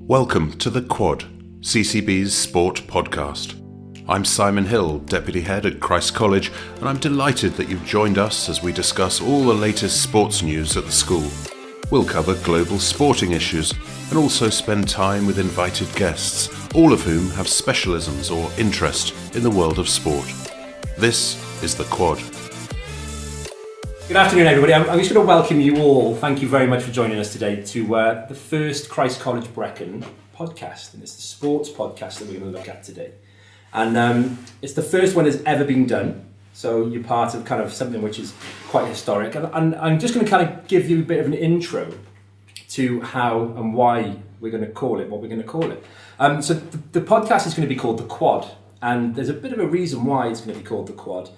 Welcome to The Quad, CCB's sport podcast. I'm Simon Hill, Deputy Head at Christ College, and I'm delighted that you've joined us as we discuss all the latest sports news at the school. We'll cover global sporting issues and also spend time with invited guests, all of whom have specialisms or interest in the world of sport. This is The Quad. Good afternoon, everybody. I'm just going to welcome you all. Thank you very much for joining us today to the first Christ College Brecon podcast, and it's the sports podcast that we're going to look at today. And it's the first one that's ever been done, so you're part of kind of something which is quite historic. And I'm just going to kind of give you a bit of an intro to how and why we're going to call it what we're going to call it. So the podcast is going to be called The Quad, and there's a bit of a reason why it's going to be called The Quad.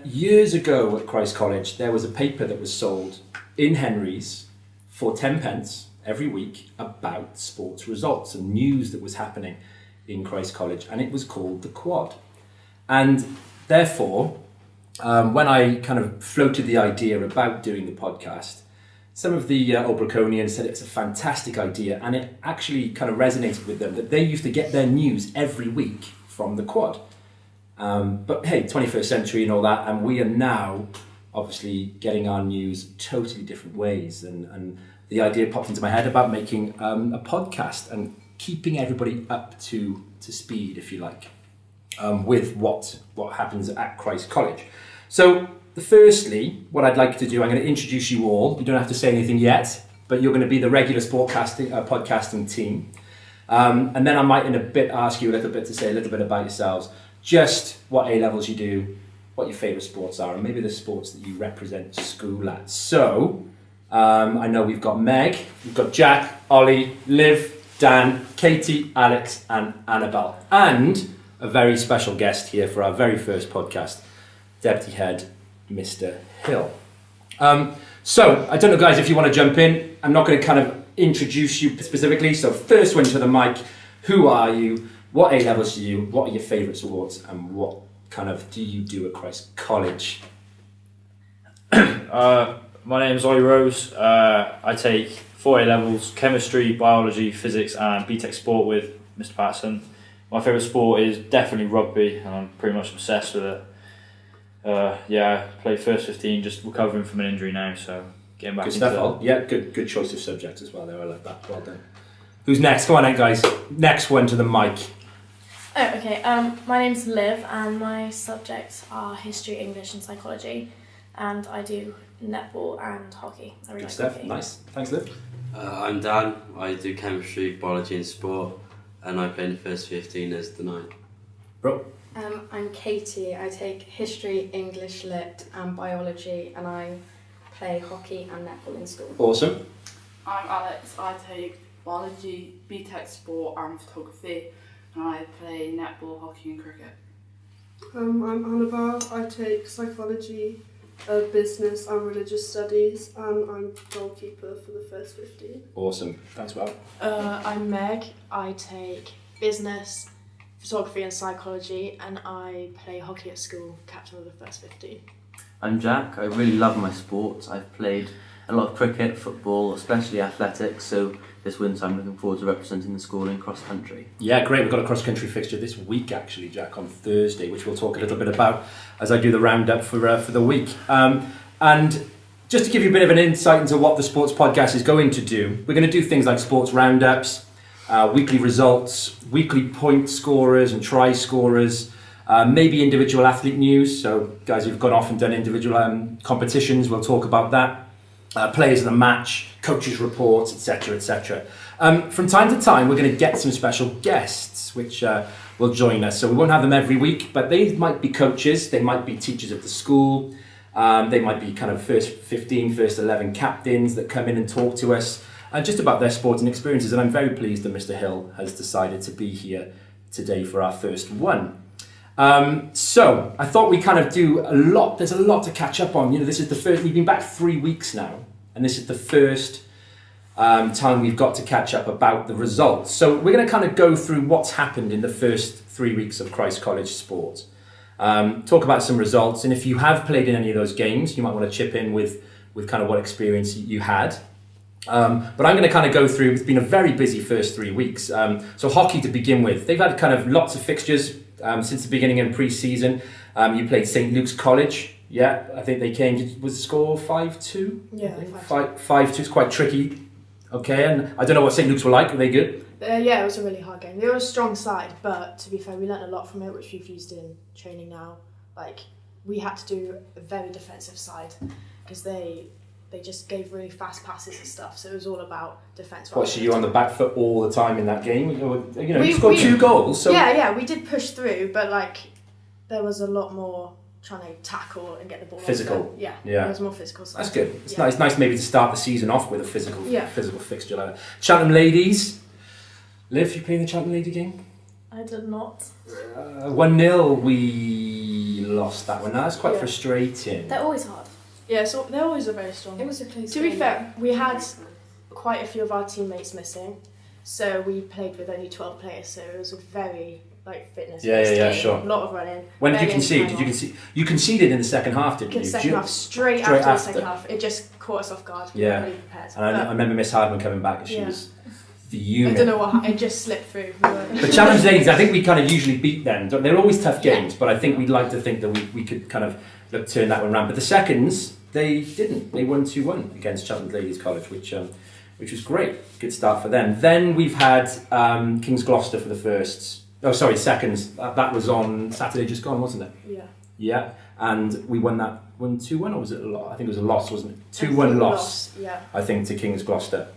Years ago at Christ College, there was a paper that was sold in Henry's for 10 pence every week about sports results and news that was happening in Christ College, and it was called The Quad. And therefore, when I kind of floated the idea about doing the podcast, some of the Old Breconians said it's a fantastic idea, and it actually kind of resonated with them that they used to get their news every week from The Quad. But hey, 21st century and all that, and we are now obviously getting our news totally different ways. And the idea popped into my head about making a podcast and keeping everybody up to speed, if you like, with what happens at Christ College. So firstly, what I'd like to do, I'm going to introduce you all. You don't have to say anything yet, but you're going to be the regular podcasting team. And then I might in a bit ask you a little bit to say a little bit about yourselves. Just what A-levels you do, what your favourite sports are, and maybe the sports that you represent school at. So, I know we've got Meg, we've got Jack, Ollie, Liv, Dan, Katie, Alex, and Annabelle. And a very special guest here for our very first podcast, Deputy Head, Mr. Hill. So, I don't know, guys, if you want to jump in. I'm not going to kind of introduce you specifically. So, first one to the mic, who are you? What A-levels do you? What are your favourite sports? And what kind of do you do at Christ College? My name is Ollie Rose. I take 4 A-levels, chemistry, biology, physics and BTEC sport with Mr. Patterson. My favourite sport is definitely rugby, and I'm pretty much obsessed with it. I played first 15, just recovering from an injury now, so getting back into it. Yeah, good choice of subject as well there. I like that. Well done. Who's next? Come on then, guys. Next one to the mic. Oh, okay. My name's Liv, and my subjects are history, English, and psychology. And I do netball and hockey. I really Good like stuff. hockey. Nice. Thanks, Liv. I'm Dan. I do chemistry, biology, and sport, and I play in the first 15 as the 9. Bro. I'm Katie. I take history, English, lit, and biology, and I play hockey and netball in school. Awesome. I'm Alex. I take biology, BTEC sport, and photography, and I play netball, hockey, and cricket. I'm Annabelle. I take psychology, business and religious studies, and I'm goalkeeper for the first 15. Awesome. Thanks, Bob. I'm Meg. I take business, photography and psychology, and I play hockey at school, captain of the first 15. I'm Jack. I really love my sports. I've played a lot of cricket, football, especially athletics, so this winter I'm looking forward to representing the school in cross country. Yeah, great. We've got a cross country fixture this week actually, Jack, on Thursday, which we'll talk a little bit about as I do the roundup for the week. And just to give you a bit of an insight into what the sports podcast is going to do, we're going to do things like sports roundups, weekly results, weekly point scorers and try scorers, maybe individual athlete news. So guys who've gone off and done individual competitions, we'll talk about that. Players of the match, coaches' reports, etc., etc. From time to time, we're going to get some special guests which will join us. So we won't have them every week, but they might be coaches, they might be teachers at the school, they might be kind of first 15, first 11 captains that come in and talk to us just about their sporting experiences. And I'm very pleased that Mr. Hill has decided to be here today for our first one. So I thought we kind of do a lot. There's a lot to catch up on. You know, this is the first. We've been back 3 weeks now, and this is the first time we've got to catch up about the results. So we're going to kind of go through what's happened in the first 3 weeks of Christ College sport. Talk about some results, and if you have played in any of those games, you might want to chip in with kind of what experience you had. But I'm going to kind of go through, it's been a very busy first 3 weeks. So hockey to begin with. They've had kind of lots of fixtures since the beginning in pre-season. You played St. Luke's College. Yeah, I think they came, was the score 5-2? Yeah, 5-2 is quite tricky. Okay, and I don't know what St. Luke's were like. Were they good? Yeah, it was a really hard game. They were a strong side, but to be fair, we learnt a lot from it, which we've used in training now. Like, we had to do a very defensive side because they just gave really fast passes and stuff, so it was all about defence. What, so you were on the back foot all the time in that game? You scored 2 goals. So Yeah, we did push through, but like there was a lot more trying to tackle and get the ball. Physical. Yeah, Yeah. there was more physical side. that's good. It's nice maybe to start the season off with a physical Yeah. fixture like that. Cheltenham Ladies. Liv, you playing the Cheltenham Lady game? I did not. 1-0 we lost that one. That's quite Yeah. frustrating. They're always hard. Yeah, so they're always a very strong. It was a close To be game. fair, we had quite a few of our teammates missing, so we played with only 12 players. So it was a very fitness. Yeah, game. sure. A lot of running. When did you Very concede? time Did you off. concede? You conceded in the second half, didn't In you? the second Did you- half, straight Straight after the after. second half, it just caught us off guard. We Yeah. weren't really prepared. And I remember Miss Hardman coming back and she Yeah. was I fuming. don't know what it just slipped through. The Challenge Ladies, I think we kind of usually beat them. They're always tough Yeah. games, but I think we'd like to think that we could kind of turn that one around. But the seconds, they didn't. They won 2-1 against Cheltenham Ladies College, which was great. Good start for them. Then we've had King's Gloucester for the firsts. Oh, sorry, seconds. That was on Saturday just gone, wasn't it? Yeah. Yeah, and we won that 1-2-1, or was it a loss? I think it was a loss, wasn't it? 2-1 loss. Yeah. I think, to King's Gloucester.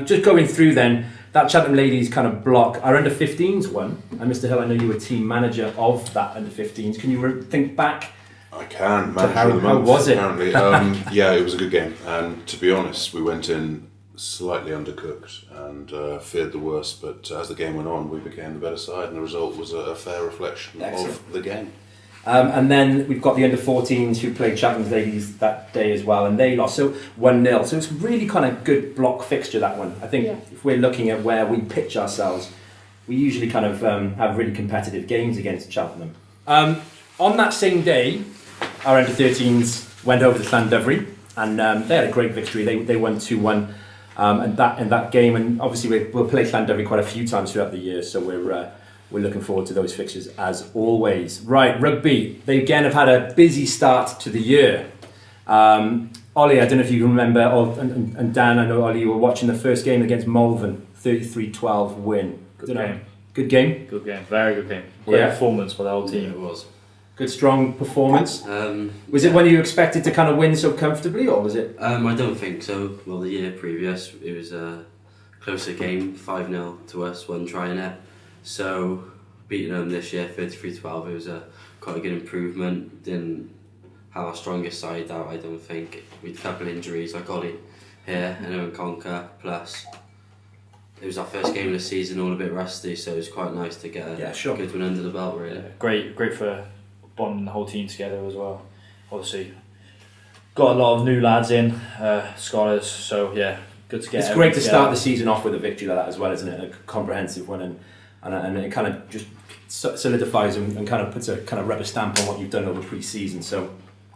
Just going through then, that Cheltenham Ladies kind of block, our under-15s won, and Mr. Hill, I know you were team manager of that under-15s. Can you think back? I can. So Manager of the how month, was it? Apparently. Yeah, it was a good game. And to be honest, we went in slightly undercooked and feared the worst. But as the game went on, we became the better side, and the result was a fair reflection Excellent. of the game. And then we've got the under-14s who played Cheltenham Ladies that day as well, and they lost, so 1-0. So it's really kind of good block fixture, that one. I think if we're looking at where we pitch ourselves, we usually kind of have really competitive games against Cheltenham. On that same day, our under-13s went over to Llandudno, and they had a great victory. They won 2-1 in that game, and obviously we'll play Llandudno quite a few times throughout the year, so we're looking forward to those fixtures as always. Right, rugby. They again have had a busy start to the year. Ollie, I don't know if you remember, and Dan, I know Ollie, you were watching the first game against Malvern, 33-12 win. Good game. Good game? Good game. Very good game. Great performance by the whole team. It was. Good, strong performance. Was it when you expected to kind of win so comfortably, or was it? I don't think so. Well, the year previous, it was a closer game, 5-0 to us, one try in it. So, beating them this year, 33-12, it was quite a good improvement. Didn't have our strongest side out, I don't think. We had a couple of injuries, like Ollie here, and then Conker, plus it was our first game of the season, all a bit rusty, so it was quite nice to get a good one under the belt, really. Great for bonding the whole team together as well. Obviously, got a lot of new lads in, scholars, so yeah, good to get. It's great to start the season off with a victory like that as well, isn't it? A comprehensive one, and it kind of just solidifies and kind of puts a kind of rubber stamp on what you've done over pre-season. So,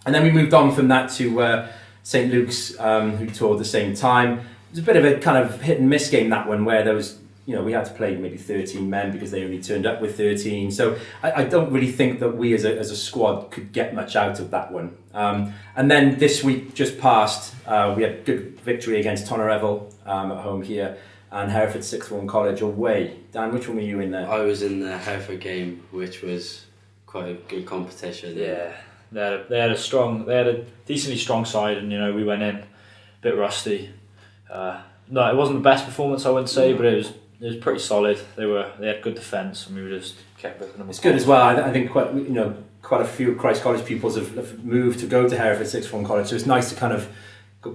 and then we moved on from that to St. Luke's, who toured the same time. It was a bit of a kind of hit and miss game, that one, where there was, we had to play maybe 13 men because they only turned up with 13. So I don't really think that we as a squad could get much out of that one. And then this week just passed, we had good victory against Tonnerevel at home here, and Hereford Sixth Form College away. Dan, which one were you in there? I was in the Hereford game, which was quite a good competition. Yeah, they had a decently strong side, and we went in a bit rusty. No, it wasn't the best performance, I wouldn't say, but it was pretty solid. They had good defence, and we just kept ripping them. It's good as well. I think quite a few Christ College pupils have moved to go to Hereford Sixth Form College, so it's nice to kind of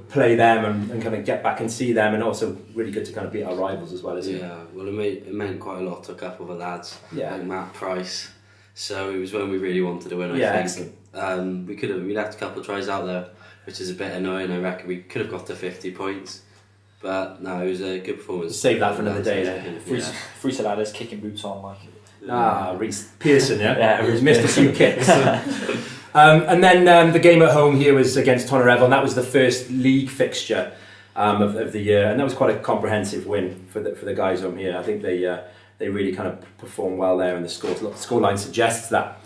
play them and kind of get back and see them, and also really good to kind of beat our rivals as well, isn't it? Yeah, well, it meant quite a lot to a couple of the lads, like Matt Price. So it was when we really wanted to win. I think we left a couple of tries out there, which is a bit annoying. I reckon we could have got to 50 points. But no, it was a good performance. Save that for another day then. Free ladders kicking boots on Reece Pearson, yeah? Yeah, he's missed a few kicks. And then the game at home here was against Tonnerevel, and that was the first league fixture. of the year, and that was quite a comprehensive win for the guys home here. I think they really kind of performed well there, and the scoreline suggests that.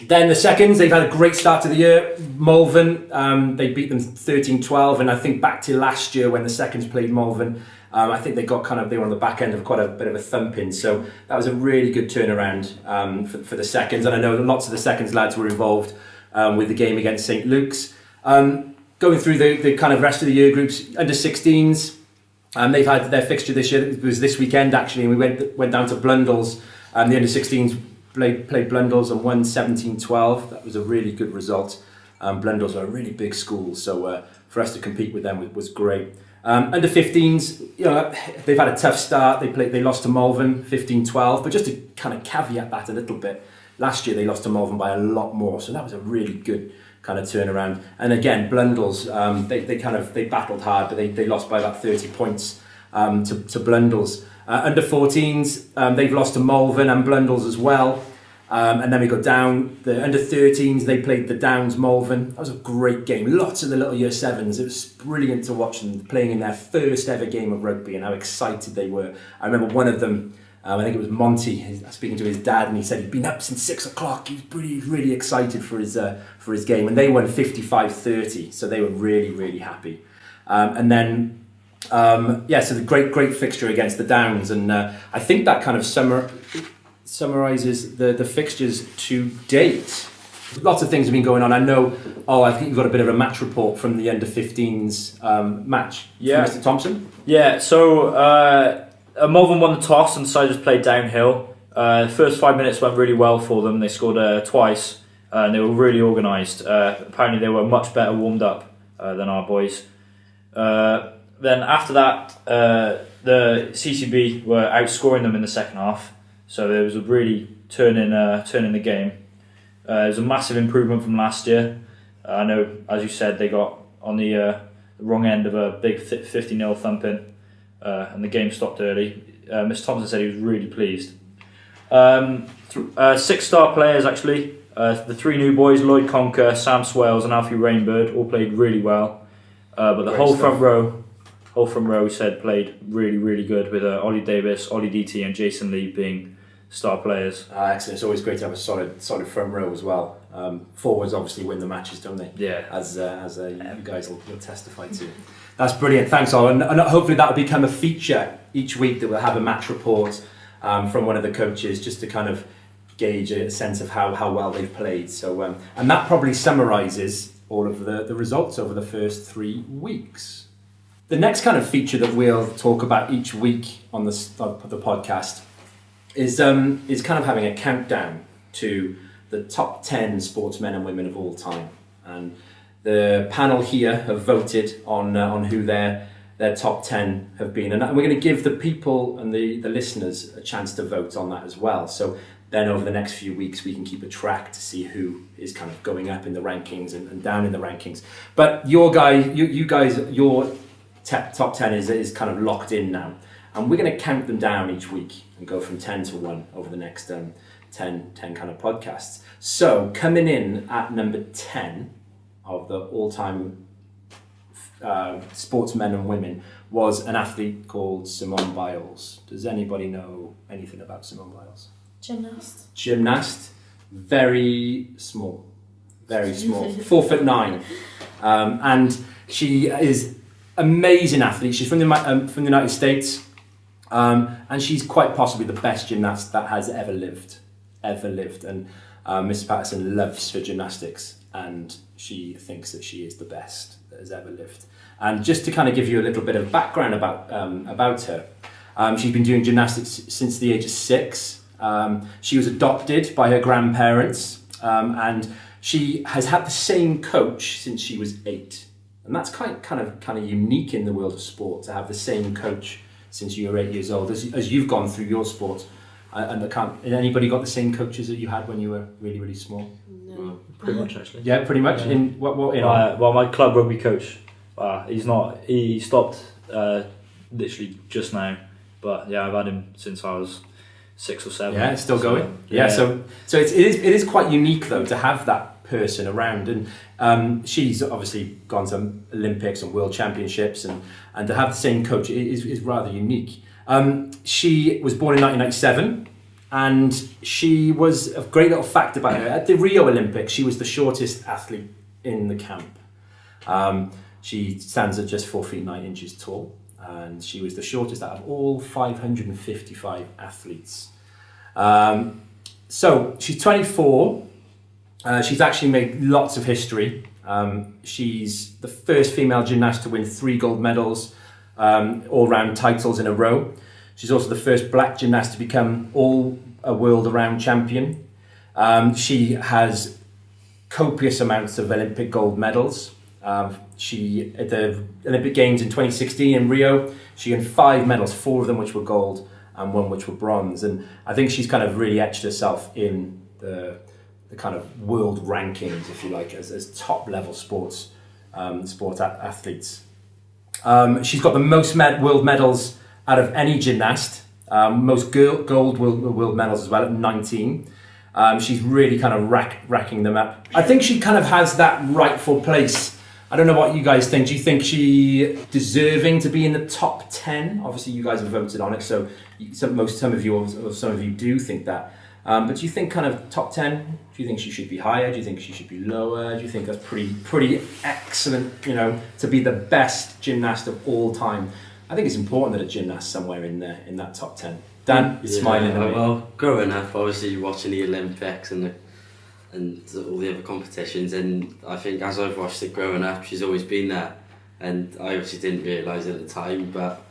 Then the seconds, they've had a great start to the year. Malvern, they beat them 13-12, and I think back to last year when the seconds played Malvern, I think they were on the back end of quite a bit of a thumping. So that was a really good turnaround for the seconds, and I know that lots of the seconds lads were involved with the game against St Luke's. Going through the kind of rest of the year groups, under 16s, they've had their fixture this year. It was this weekend actually, and we went down to Blundell's. The under 16s played Blundell's and won 17-12. That was a really good result. Blundell's are a really big school, so for us to compete with them was great. Under 15s, they've had a tough start. They lost to Malvern 15-12, but just to kind of caveat that a little bit, last year they lost to Malvern by a lot more, so that was a really good kind of turnaround. And again, Blundell's, they battled hard, but they lost by about 30 points to Blundell's. Under 14s, they've lost to Malvern and Blundell's as well. And then we got down, the under 13s, they played the Downs Malvern. That was a great game. Lots of the little year 7s. It was brilliant to watch them playing in their first ever game of rugby and how excited they were. I remember one of them, I think it was Monty, speaking to his dad, and he said he'd been up since 6 o'clock. He was really excited for his game, and they won 55-30, so they were really, really happy. And then, so the great fixture against the Downs, and I think that kind of summarises the fixtures to date. Lots of things have been going on. I know, I think you've got a bit of a match report from the under 15s match. Yeah. Mr. Thompson? Yeah, so Malvern won the toss and decided to play downhill. The first 5 minutes went really well for them. They scored twice and they were really organised. Apparently they were much better warmed up than our boys. Then after that, the CCB were outscoring them in the second half. So there was a really turn in the game. It was a massive improvement from last year. I know, as you said, they got on the wrong end of a big 50-0 thumping, and the game stopped early. Mr. Thompson said he was really pleased. 6-star players actually. The 3 new boys, Lloyd Conker, Sam Swales and Alfie Rainbird, all played really well. But the whole front row said played really, really good, with Ollie Davis, Ollie DT and Jason Lee being star players. Excellent. It's always great to have a solid front row as well. Forwards obviously win the matches, don't they? Yeah. As you guys will testify to. That's brilliant. Thanks, all. And hopefully that will become a feature each week, that we'll have a match report from one of the coaches, just to kind of gauge a sense of how well they've played. So and that probably summarises all of the results over the first 3 weeks. The next kind of feature that we'll talk about each week on the podcast is kind of having a countdown to the top 10 sportsmen and women of all time. And the panel here have voted on who their top 10 have been. And we're going to give the people and the listeners a chance to vote on that as well. So then over the next few weeks, we can keep a track to see who is kind of going up in the rankings and down in the rankings. But your top 10 is kind of locked in now. And we're going to count them down each week and go from 10 to 1 over the next 10 kind of podcasts. So coming in at number 10 of the all-time sportsmen and women was an athlete called Simone Biles. Does anybody know anything about Simone Biles? Gymnast. Very small. 4'9", and she is amazing athlete. She's from the United States. And she's quite possibly the best gymnast that has ever lived. And Mrs. Patterson loves her gymnastics, and she thinks that she is the best that has ever lived. And just to kind of give you a little bit of background about her, she's been doing gymnastics since the age of 6. She was adopted by her grandparents, and she has had the same coach since she was 8. And that's kind of unique in the world of sport, to have the same coach since you were 8 years old, as you've gone through your sport. And anybody got the same coaches that you had when you were really, really small? No. Pretty much, actually. Yeah, pretty much. Yeah. In what? Well, my club rugby coach, he stopped literally just now. But yeah, I've had him since I was 6 or 7. Yeah, it's still going. So it is quite unique though to have that person around. And she's obviously gone to Olympics and World Championships, and to have the same coach is rather unique. She was born in 1997, and she was a great little fact about her. At the Rio Olympics, she was the shortest athlete in the camp. She stands at just 4 feet 9 inches tall, and she was the shortest out of all 555 athletes. So she's 24. She's actually made lots of history. She's the first female gymnast to win 3 gold medals, all-round titles in a row. She's also the first black gymnast to become a world-around champion. She has copious amounts of Olympic gold medals. She at the Olympic Games in 2016 in Rio, she earned 5 medals, 4 of them which were gold and 1 which were bronze. And I think she's kind of really etched herself in the kind of world rankings, if you like, as top level sport athletes. She's got the most world medals out of any gymnast, most gold world medals as well at 19. She's really kind of racking them up. I think she kind of has that rightful place. I don't know what you guys think. Do you think she deserving to be in the top 10? Obviously, you guys have voted on it, so some of you do think that. But do you think kind of top 10? Do you think she should be higher? Do you think she should be lower? Do you think that's pretty excellent, to be the best gymnast of all time? I think it's important that a gymnast somewhere in there, in that top 10. Dan, you're smiling at me. Well, growing up, obviously watching the Olympics and all the other competitions, and I think as I've watched it growing up, she's always been there, and I obviously didn't realise at the time, but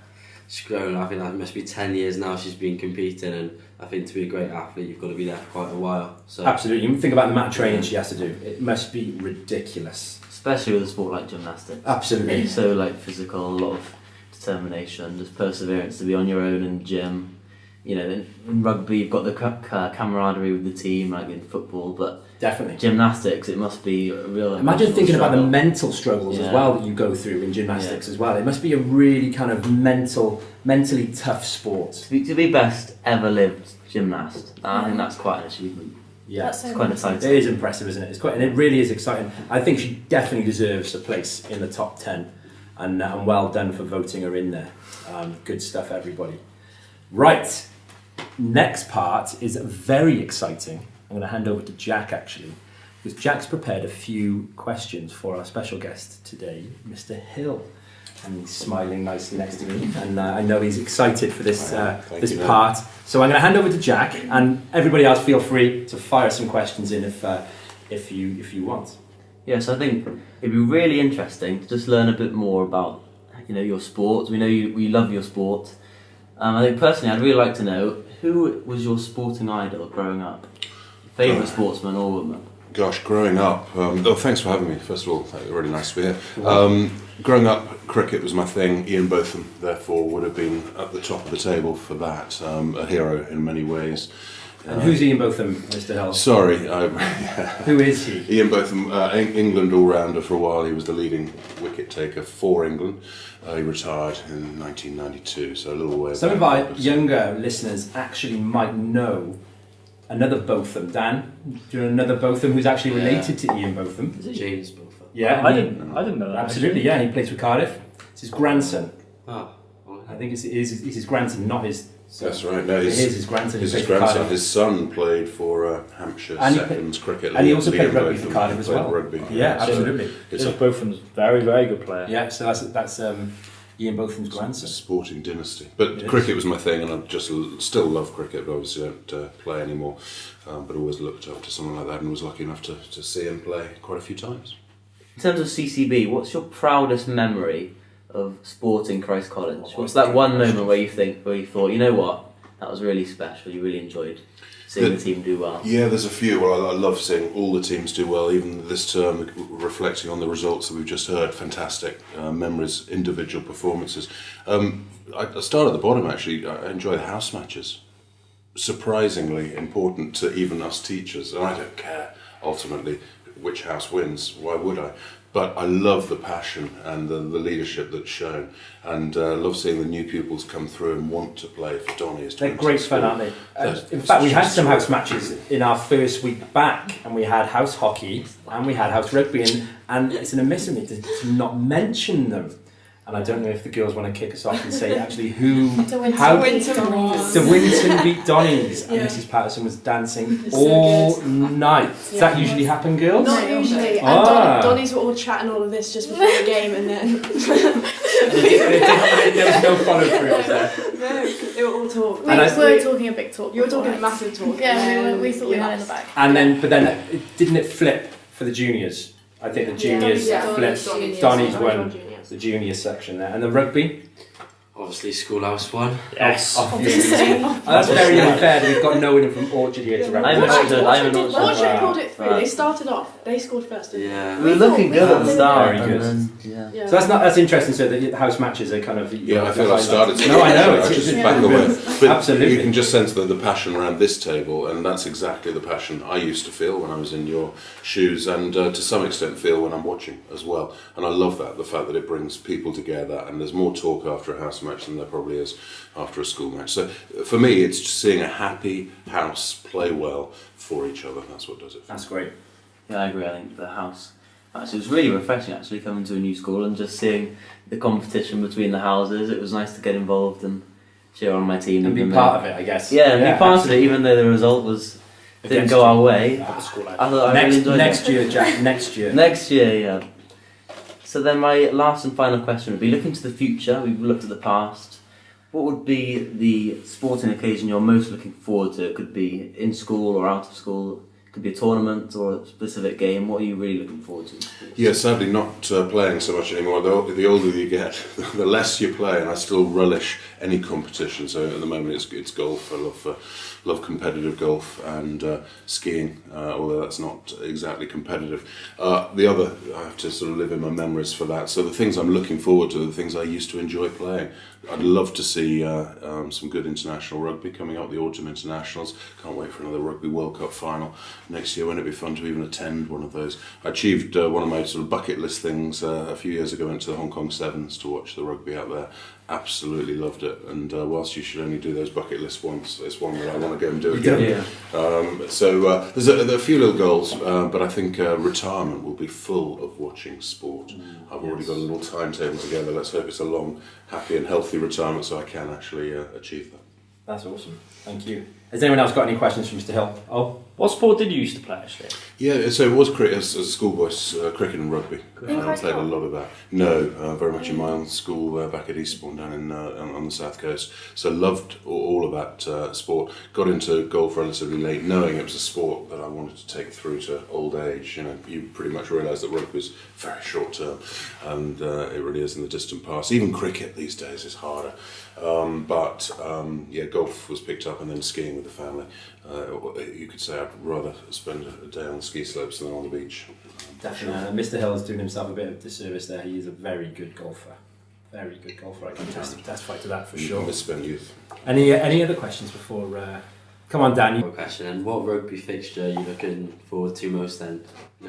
she's grown. I think that must be 10 years now she's been competing, and I think to be a great athlete you've got to be there for quite a while. So absolutely, you think about the amount of training she has to do, it must be ridiculous. Especially with a sport like gymnastics. Absolutely. It's so physical, a lot of determination, just perseverance to be on your own in the gym. In rugby you've got the camaraderie with the team, like in football, but definitely gymnastics, it must be a real. Imagine thinking struggle. about the mental struggles as well that you go through in gymnastics as well. It must be a really kind of mentally tough sport. To be best ever lived gymnast, I think that's quite an achievement. Yeah, it's quite exciting. It is impressive, isn't it? And it really is exciting. I think she definitely deserves a place in the top 10, and well done for voting her in there. Good stuff, everybody. Right. Next part is very exciting. I'm going to hand over to Jack actually, because Jack's prepared a few questions for our special guest today, Mr. Hill. And he's smiling nicely next to me, and I know he's excited for this part. So I'm going to hand over to Jack, and everybody else feel free to fire some questions in if you want. Yes, I think it'd be really interesting to just learn a bit more about your sport. We know you love your sport. I think personally, I'd really like to know, who was your sporting idol growing up? Favourite sportsman or woman? Gosh, growing up, thanks for having me. First of all, really nice to be here. Growing up, cricket was my thing. Ian Botham, therefore, would have been at the top of the table for that. A hero in many ways. And who's Ian Botham, Mr. Hill? Sorry. Who is he? Ian Botham, England all-rounder for a while. He was the leading wicket taker for England. He retired in 1992, so a little way Some back. of our younger listeners actually might know another Botham. Dan, do you know another Botham who's actually related to Ian Botham? James Botham. Yeah, I didn't know that. Absolutely, yeah. He plays for Cardiff. It's his grandson. Oh. I think it's his grandson, not his. So that's right. No, his grandson. His grandson. His son played for Hampshire Sevens cricket. And he also played Liam rugby Botham for Cardiff as well. Rugby. Yeah, absolutely. James Botham's very, very good player. Yeah, so that's Ian Botham's grandson. Sporting dynasty. But cricket was my thing, and I just still love cricket, but obviously don't play anymore. But always looked up to someone like that, and was lucky enough to see him play quite a few times. In terms of CCB, what's your proudest memory of sporting Christ College? What's that one moment where you thought, you know what, that was really special, you really enjoyed seeing the team do well? Yeah, there's a few. Well, I love seeing all the teams do well, even this term, reflecting on the results that we've just heard. Fantastic memories, individual performances. I start at the bottom, actually. I enjoy the house matches. Surprisingly important to even us teachers, and I don't care, ultimately, which house wins. Why would I? but I love the passion and the leadership that's shown, and love seeing the new pupils come through and want to play for Donny. They're great fun, aren't they? In fact, we had some house matches in our first week back, and we had house hockey and we had house rugby, and it's an amiss of me to not mention them. And I don't know if the girls want to kick us off and say actually De Winton beat Donny's, and Mrs. Patterson was dancing all night. Does that usually happen, girls? Not usually. And Donnies were all chatting all of this just before the game, and then There was no follow through, was there? no, they were all talking. We were talking a big talk. You were talking massive talk. Yeah, we thought we had in the back. But then didn't it flip for the juniors? I think the juniors flipped. Donny's won the junior section there, and the rugby. Obviously, Schoolhouse won. Yes. Obviously. That's very unfair that we've got no one from Orchard here to represent. Orchard pulled it through. They started off. They scored first. Yeah. We were looking good at the start. Very good. And then, So that's interesting. So the house matches are kind of I feel I started. No, I know. I just back away. But Absolutely. you can just sense the passion around this table, and that's exactly the passion I used to feel when I was in your shoes, and to some extent feel when I'm watching as well. And I love that, the fact that it brings people together, and there's more talk after a house match than there probably is after a school match. So for me, it's just seeing a happy house play well for each other. That's what does it. That's great. Yeah, I agree. I think the house match, it was really refreshing actually coming to a new school and just seeing the competition between the houses. It was nice to get involved and cheer on my team And be part of it, I guess. Yeah, be part of it, even though the result didn't go our way. I thought I really enjoyed next it. year, Jack. Next year. Next year, yeah. So then my last and final question would be, looking to the future, we've looked at the past, what would be the sporting occasion you're most looking forward to? It could be in school or out of school, it could be a tournament or a specific game. What are you really looking forward to? Yeah, sadly not playing so much anymore. The older you get, the less you play, and I still relish any competition. So at the moment it's golf. I love competitive golf and skiing, although that's not exactly competitive. The other, I have to sort of live in my memories for that. So the things I'm looking forward to are the things I used to enjoy playing. I'd love to see some good international rugby coming up, the autumn internationals. Can't wait for another Rugby World Cup final next year. Wouldn't it be fun to even attend one of those? I achieved one of my sort of bucket list things a few years ago. Went to the Hong Kong Sevens to watch the rugby out there. Absolutely loved it. And whilst you should only do those bucket lists once, it's one that I want to go and do again. So there's a few little goals, but I think retirement will be full of watching sport. I've already got a little timetable together. Let's hope it's a long, happy and healthy retirement so I can actually achieve that. That's awesome. Thank you. Has anyone else got any questions for Mr. Hill? Oh, What sport did you used to play actually? Yeah, so it was cricket as a schoolboy, cricket and rugby. I played a lot of that. No, very much in my own school back at Eastbourne down in on the south coast. So loved all of that sport. Got into golf relatively late, knowing it was a sport that I wanted to take through to old age. You know, you pretty much realise that rugby is very short term, and it really is in the distant past. Even cricket these days is harder. But golf was picked up, and then skiing with the family. You could say I'd rather spend a day on the ski slopes than on the beach. Definitely. Mr. Hill is doing himself a bit of disservice there. He is a very good golfer. Very good golfer. I can testify to that for sure. Misspent youth. Any other questions before? Come on, Dan. One question. And what rugby fixture are you looking forward to most then?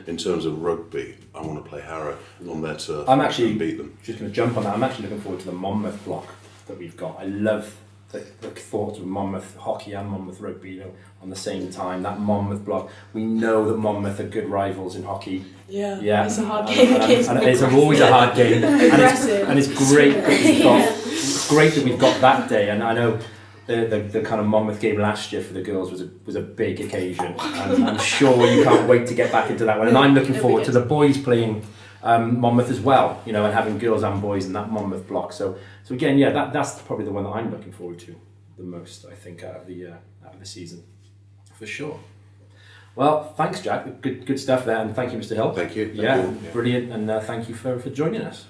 In terms of rugby, I want to play Harrow on their turf. I'm actually and beat them. just going to jump on that. I'm actually looking forward to the Monmouth block that we've got. I love the thought of Monmouth hockey and Monmouth rugby, on the same time. That Monmouth block. We know that Monmouth are good rivals in hockey. Yeah. It's a hard game against and it's always a hard game. and it's great that we've got that day. And I know the kind of Monmouth game last year for the girls was a big occasion. And I'm sure you can't wait to get back into that one. And I'm looking forward to the boys playing Monmouth as well, and having girls and boys in that Monmouth block. So again, that's probably the one that I'm looking forward to the most, I think, out of the season, for sure. Well, thanks, Jack. Good stuff there, and thank you, Mr. Hill. Thank you. Brilliant, and thank you for joining us.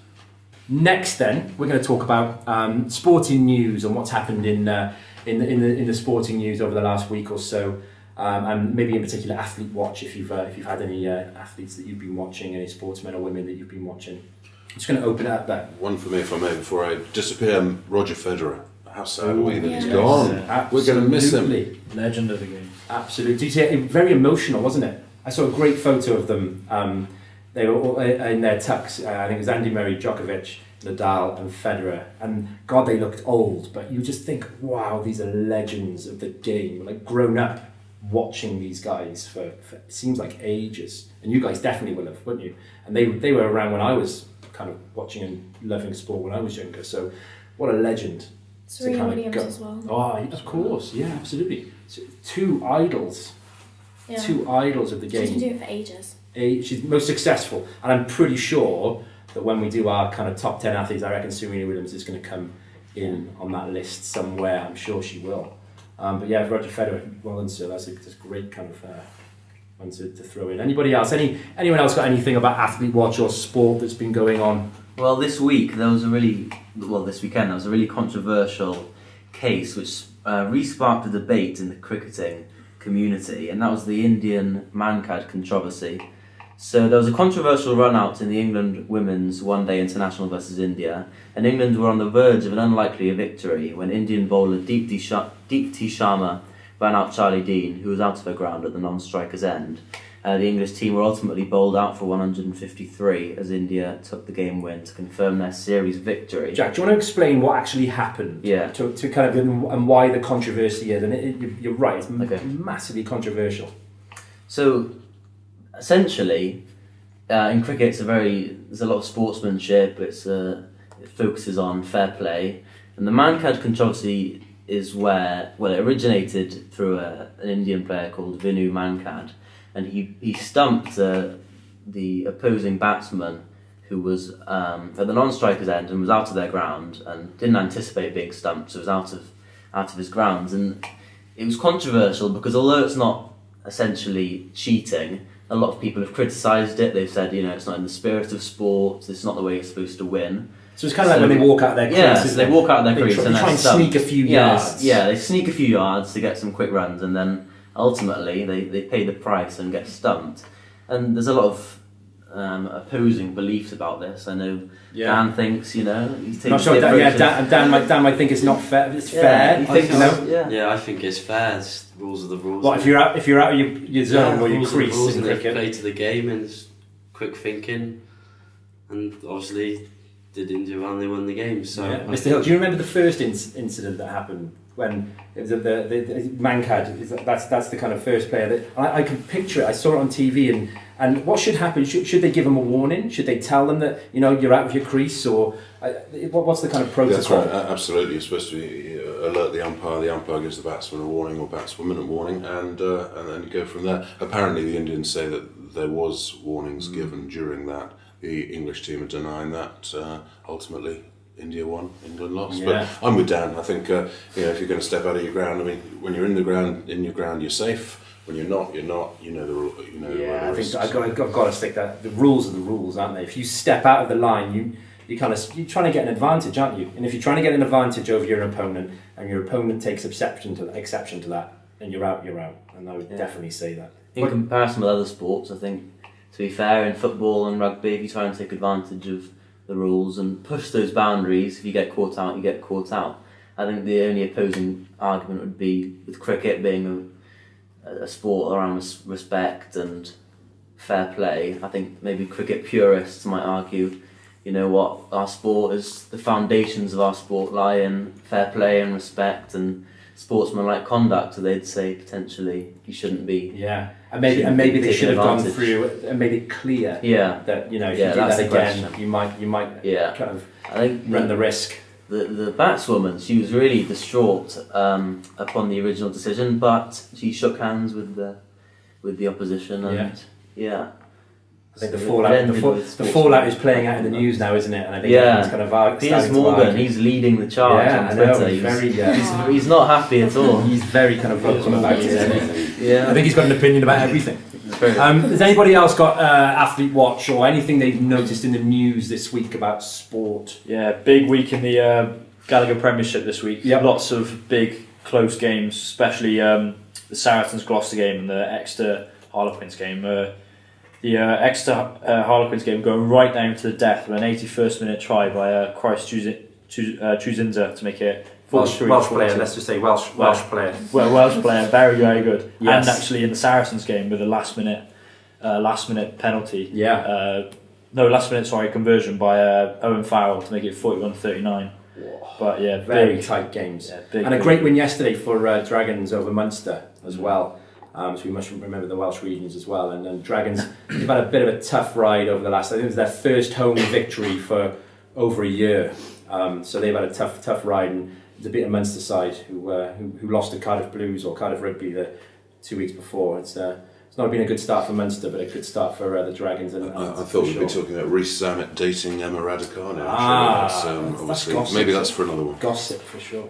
Next, then, we're going to talk about sporting news and what's happened in the sporting news over the last week or so. And maybe in particular Athlete Watch, if you've had any athletes that you've been watching, any sportsmen or women that you've been watching. I'm just going to open it up there. One for me, if I may, before I disappear. Roger Federer. How sad are we that he's gone? We're going to miss him. Legend of the game. Absolutely. Did you see it? Very emotional, wasn't it? I saw a great photo of them they were all in their tucks. I think it was Andy Murray, Djokovic, Nadal and Federer, and God, they looked old, but you just think, wow, these are legends of the game, like grown up watching these guys for it seems like ages, and you guys definitely will have, wouldn't you? And they were around when I was kind of watching and loving sport when I was younger, so what a legend. Serena Williams as well. Oh, of course, yeah, absolutely. So, two idols Yeah. of the game. She's been doing it for ages. She's most successful, and I'm pretty sure that when we do our kind of top 10 athletes, I reckon Serena Williams is going to come in on that list somewhere. I'm sure she will. But yeah, Roger Federer, well done, sir. That's a great kind of one to throw in. Anybody else? Anyone else got anything about Athlete Watch or sport that's been going on? Well, this weekend there was a really controversial case which re-sparked a debate in the cricketing community, and that was the Indian Mankad controversy. So there was a controversial run-out in the England Women's One-Day International versus India, and England were on the verge of an unlikely victory when Indian bowler Deepti Sharma ran out Charlie Dean, who was out of her ground at the non-striker's end. The English team were ultimately bowled out for 153 as India took the game win to confirm their series victory. Jack, do you want to explain what actually happened? Yeah. To kind of and why the controversy is, and you're right, it's massively controversial. So, essentially, in cricket, there's a lot of sportsmanship. It focuses on fair play, and the Mankad controversy is where it originated through an Indian player called Vinu Mankad, and he stumped the opposing batsman who was at the non-striker's end and was out of their ground and didn't anticipate being stumped, so was out of his grounds. And it was controversial because although it's not essentially cheating, a lot of people have criticised it. They've said, it's not in the spirit of sport, it's not the way you're supposed to win. So it's kind of like when they walk out of their crease. Yeah, so they walk out of their crease and try and sneak a few yards. Yeah, they sneak a few yards to get some quick runs, and then ultimately they pay the price and get stumped. And there's a lot of opposing beliefs about this. I know Dan thinks, he's taking not sure. Dan might think it's not fair. It's fair. He thinks, Yeah, I think it's fair. It's rules are the rules. What if you're out of your zone or your crease in cricket? They play to the game and it's quick thinking, and obviously they didn't do well and they won the game. So, Mr. Hill, do you remember the first incident that happened when it was the Mankad? That's the kind of first player that I can picture it. I saw it on TV, and what should happen? Should they give them a warning? Should they tell them that you're out of your crease, or what's the kind of protocol? That's right, absolutely. You're supposed to alert the umpire. The umpire gives the batsman a warning or batswoman a warning, and then you go from there. Apparently, the Indians say that there was warnings given during that. The English team are denying that. Ultimately, India won, England lost. Yeah. But I'm with Dan. I think if you're going to step out of your ground, when you're in your ground, you're safe. When you're not, you're not. You know the rule. I think I've got to stick that. The rules are the rules, aren't they? If you step out of the line, you're trying to get an advantage, aren't you? And if you're trying to get an advantage over your opponent, and your opponent takes exception to that, then you're out. And I would definitely say that. In comparison with other sports, I think, to be fair, in football and rugby, if you try and take advantage of the rules and push those boundaries, if you get caught out, you get caught out. I think the only opposing argument would be with cricket being a sport around respect and fair play. I think maybe cricket purists might argue, our sport is, the foundations of our sport lie in fair play and respect and sportsmanlike conduct, so they'd say potentially you shouldn't be. Yeah, and maybe they should have gone through and made it clear. Yeah, that if you do that again, you might kind of run the risk. The batswoman, she was really distraught upon the original decision, but she shook hands with the opposition, and I think the fallout is playing out in the news now, isn't it? And I think it's kind of Piers Morgan, he's leading the charge on Twitter. He's not happy at all. He's very kind of vocal about it, isn't he? Yeah. I think he's got an opinion about everything. Has anybody else got Athlete Watch or anything they've noticed in the news this week about sport? Yeah, big week in the Gallagher Premiership this week. Yep. Lots of big close games, especially the Saracens Gloucester game and the Exeter Harlequins game. The Exeter Harlequins game going right down to the death with an 81st minute try by Christ Chuzinza to make it Welsh player, let's just say Welsh player. Well, Welsh player, very, very good. Yes. And actually in the Saracens game with a last minute last minute penalty. Yeah. Last minute conversion by Owen Farrell to make it 41-39. But yeah, very tight games. Yeah, big and a great win yesterday for Dragons over Munster as well. So we must remember the Welsh regions as well. And then Dragons, they've had a bit of a tough ride over the last, I think it was their first home victory for over a year. So they've had a tough ride, and to beat a Munster side who lost to Cardiff Blues or Cardiff Rugby the 2 weeks before. It's not been a good start for Munster, but a good start for the Dragons. And I thought we'd be talking about Reece Zammit dating Emma Raducanu. That's obviously, gossip. maybe that's for another one. Gossip for sure.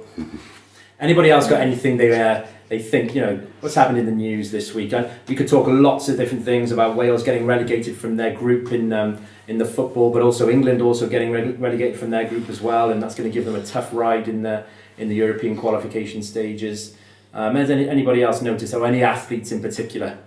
Anybody else got anything they think, what's happened in the news this week? We could talk lots of different things about Wales getting relegated from their group in the football, but also England also getting relegated from their group as well, and that's going to give them a tough ride in the European qualification stages. Has anybody else noticed, or any athletes in particular?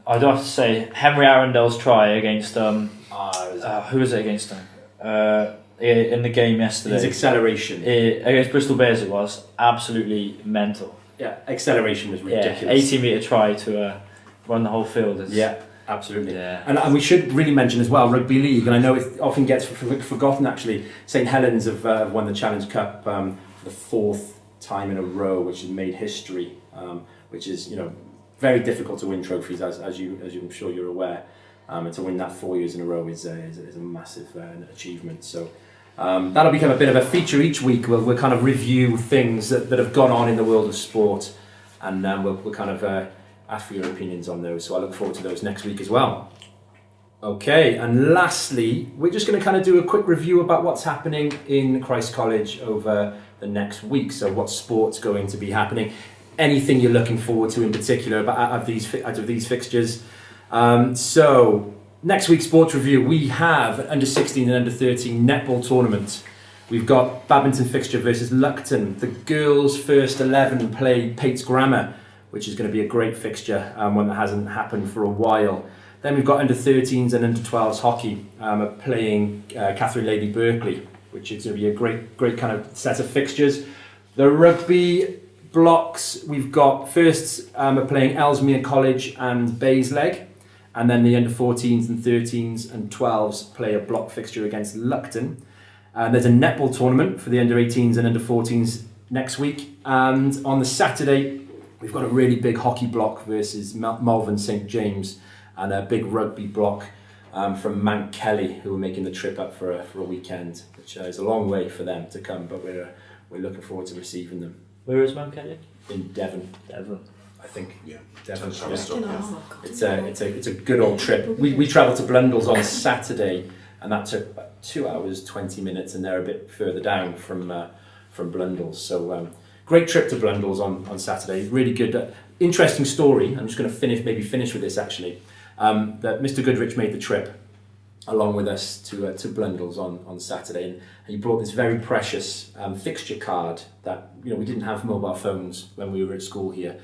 I'd have to say Henry Arundel's try against who was it against in the game yesterday? His acceleration against Bristol Bears, it was absolutely mental. Yeah, acceleration was ridiculous. 80-metre try to run the whole field. Yeah, absolutely. Yeah. And we should really mention as well rugby league, and I know it often gets forgotten actually. St Helens have won the Challenge Cup for the fourth time in a row, which has made history, which is very difficult to win trophies, as I'm sure you're aware, and to win that 4 years in a row is a massive achievement. So that'll become a bit of a feature each week. We'll kind of review things that have gone on in the world of sport, and we'll kind of ask for your opinions on those. So I look forward to those next week as well. Okay, and lastly, we're just going to kind of do a quick review about what's happening in Christ College over the next week. So what sport's going to be happening. Anything you're looking forward to in particular out of these fixtures. So next week's sports review, we have under 16 and under 13 netball tournament. We've got badminton fixture versus Loughton. The girls' first 11 play Pates Grammar, which is going to be a great fixture, one that hasn't happened for a while. Then we've got under 13s and under 12s hockey playing Catherine Lady Berkeley, which is going to be a great kind of set of fixtures. The rugby blocks, we've got firsts playing Ellesmere College and Basleg, and then the under 14s and 13s and 12s play a block fixture against Loughton. There's a netball tournament for the under 18s and under 14s next week, and on the Saturday we've got a really big hockey block versus Malvern St James, and a big rugby block from Mount Kelly, who are making the trip up for a weekend, which is a long way for them to come, but we're looking forward to receiving them. Where is Mount Kelly? In Devon. Devon. I think. Yeah. Devon. Yeah. It's a good old trip. We travelled to Blundell's on Saturday, and that took about 2 hours 20 minutes, and they're a bit further down from Blundell's. So great trip to Blundell's on Saturday. Really good, interesting story. I'm just going to finish with this actually. That Mr. Goodrich made the trip along with us to Blundell's on Saturday, and he brought this very precious fixture card that we didn't have mobile phones when we were at school here.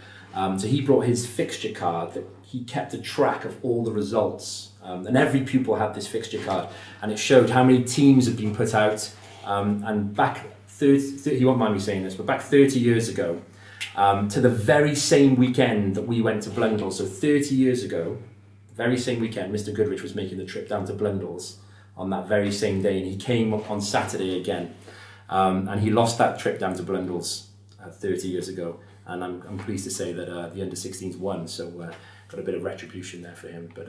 So he brought his fixture card that he kept a track of all the results, and every pupil had this fixture card, and it showed how many teams had been put out. And back 30, he won't mind me saying this, but back 30 years ago, to the very same weekend that we went to Blundell's, so 30 years ago. Very same weekend, Mr. Goodrich was making the trip down to Blundell's on that very same day, and he came on Saturday again, and he lost that trip down to Blundell's 30 years ago, and I'm pleased to say that the under 16s won, so got a bit of retribution there for him. But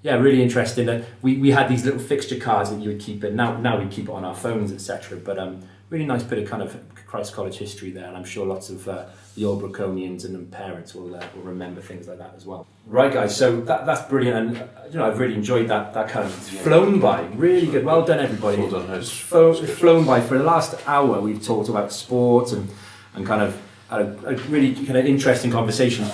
really interesting that we had these little fixture cards that you would keep in. Now we keep it on our phones, etc. But really nice bit of kind of Christ College history there, and I'm sure lots of the Old Braconians and parents will remember things like that as well. Right, guys, so that's brilliant, and I've really enjoyed that kind of flown by. Really good, well done everybody. Well done, It's flown by. For the last hour we've talked about sport and kind of a really kind of interesting conversation.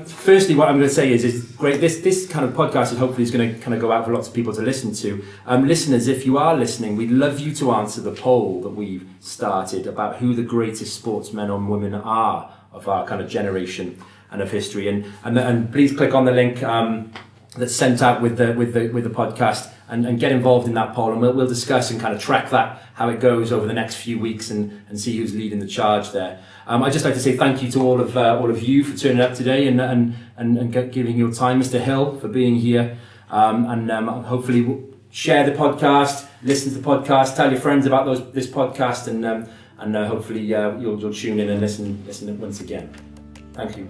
Firstly, what I'm going to say is great. This kind of podcast is hopefully going to kind of go out for lots of people to listen to. Listeners, if you are listening, we'd love you to answer the poll that we've started about who the greatest sportsmen and women are of our kind of generation and of history. And please click on the link that's sent out with the podcast, and get involved in that poll, and we'll discuss and kind of track that, how it goes over the next few weeks, and see who's leading the charge there. I'd just like to say thank you to all of you for turning up today and giving your time, Mr. Hill, for being here, and hopefully we'll share the podcast, listen to the podcast, tell your friends about this podcast, and hopefully you'll tune in and listen once again. Thank you.